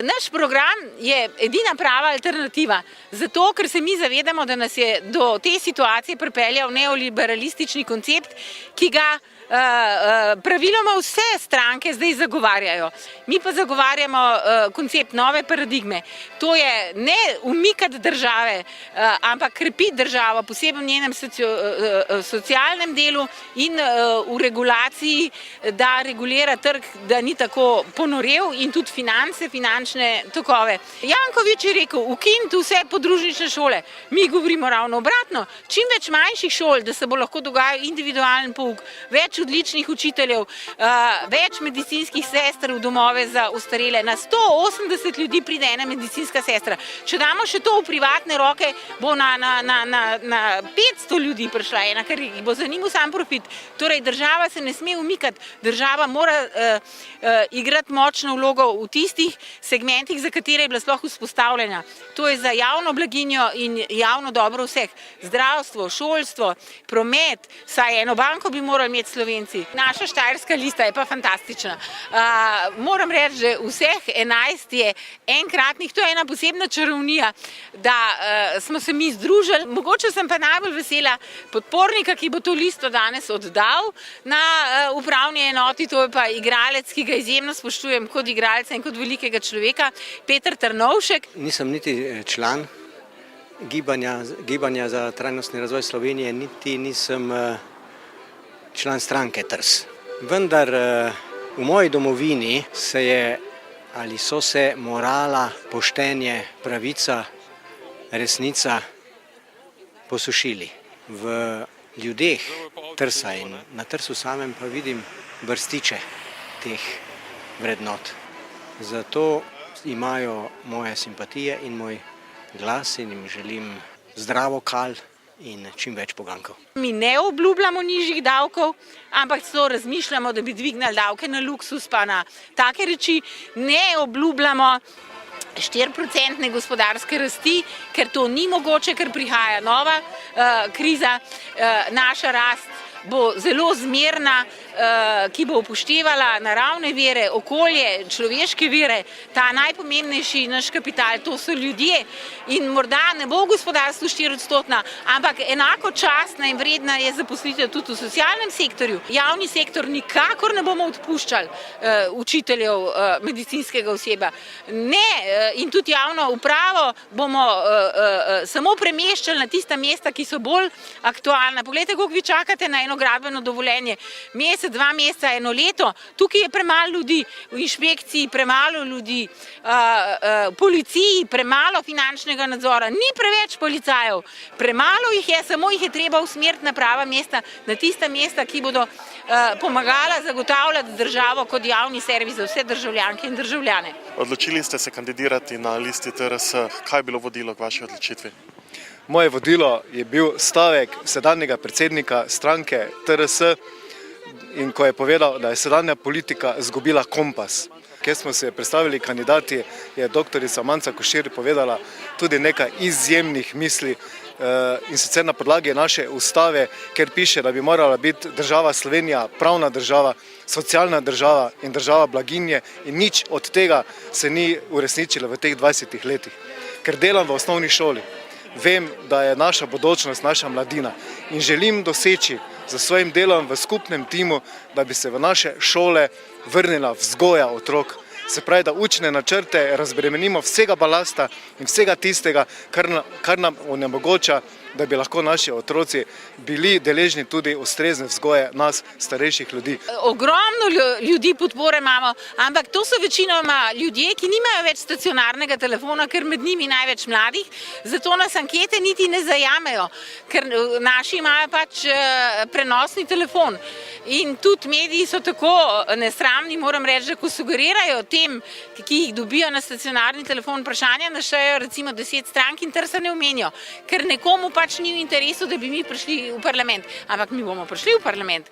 Naš program je edina prava alternativa, zato ker se mi zavedamo, da nas je do te situacije pripeljal neoliberalistični koncept, ki ga praviloma vse stranke zdaj zagovarjajo. Mi pa zagovarjamo koncept nove paradigme. To je ne umikati države, ampak krepiti državo, posebej v njenem socialnem delu in v regulaciji, da regulira trg, da ni tako ponorel in tudi finance, finančne tokove. Janković je rekel, ukiniti vse podružnične šole. Mi govorimo ravno obratno. Čim več manjših šol, da se bo lahko dogajal individualen pouk, več odličnih učiteljev, več medicinskih sester v domove za ostarele. Na 180 ljudi pride ena medicinska sestra. Če damo še to v privatne roke, bo na 500 ljudi prišla ena, ker bo zanimil sam profit. Torej, država se ne sme umikati. Država mora igrati močno vlogo v tistih segmentih, za katere je bila sploh vzpostavljena. To je za javno blaginjo in javno dobro vseh. Zdravstvo, šolstvo, promet, saj eno banko bi morali imeti Slovenci. Naša štajerska lista je pa fantastična. Moram reči, že vseh 11 je enkratnih, to je ena posebna čarovnija, da smo se mi združili. Mogoče sem pa najbolj vesela podpornika, ki bo to listo danes oddal na upravni enoti, to je pa igralec, ki ga izjemno spoštujem kot igralca in kot velikega človeka, Peter Trnovšek. Nisem niti član Gibanja za trajnostni razvoj Slovenije, niti nisem član stranke TRS. Vendar v moji domovini so se morala, poštenje, pravica, resnica posušili. V ljudeh TRS-a in na TRS-u samem pa vidim vrstiče teh vrednot. Zato imajo moje simpatije in moj glas in jim želim zdravo kal in čim več pogankov. Mi ne obljubljamo nižjih davkov, ampak celo razmišljamo, da bi dvignili davke na luksus pa na take reči. Ne obljubljamo 4% gospodarske rasti, ker to ni mogoče, ker prihaja nova kriza. Naša rast bo zelo zmerna, ki bo upoštevala naravne vire, okolje, človeške vire, ta najpomembnejši naš kapital, to so ljudje. In morda ne bo v gospodarstvu 4%, ampak enako častna in vredna je zaposlitev tudi v socialnem sektorju. Javni sektor nikakor ne bomo odpuščali učiteljev, medicinskega osebja. Ne, in tudi javno upravo bomo samo premeščali na tista mesta, ki so bolj aktualna. Poglejte, koliko vi čakate na eno gradbeno dovoljenje. Mesec, 2 meseca, 1 leto. Tukaj je premalo ljudi, v inšpekciji premalo ljudi, policiji premalo finančnega nadzora. Ni preveč policajev, premalo jih je, samo jih je treba usmeriti na prava mesta, na tista mesta, ki bodo pomagala zagotavljati državo kot javni servis za vse državljanke in državljane. Odločili ste se kandidirati na listi TRS. Kaj je bilo vodilo k vaši odločitvi? Moje vodilo je bil stavek sedanjega predsednika stranke TRS, in ko je povedal, da je sedanja politika izgubila kompas. Kjer smo se predstavili kandidati, je doktorica Manca Košir povedala tudi nekaj izjemnih misli, in sicer na podlagi naše ustave, kjer piše, da bi morala biti država Slovenija pravna država, socialna država in država blaginje, in nič od tega se ni uresničilo v teh 20 letih. Ker delam v osnovni šoli, vem, da je naša bodočnost naša mladina in želim doseči za svojim delom v skupnem timu, da bi se v naše šole vrnila vzgoja otrok. Se pravi, da učne načrte razbremenimo vsega balasta in vsega tistega, kar nam onemogoča, da bi lahko naši otroci bili deležni tudi ustrezne vzgoje nas, starejših ljudi. Ogromno ljudi podpore imamo, ampak to so večinoma ljudje, ki nimajo več stacionarnega telefona, ker med njimi največ mladih, zato nas ankete niti ne zajamejo, ker naši imajo pač prenosni telefon. In tudi mediji so tako nesramni, moram reči, da ko sugerirajo tem, ki jih dobijo na stacionarni telefon, vprašanja naštejejo recimo 10 strank in TRS-a ne omenijo, ker nekomu pač ni v interesu, da bi mi prišli v parlament. Ampak mi bomo prišli v parlament.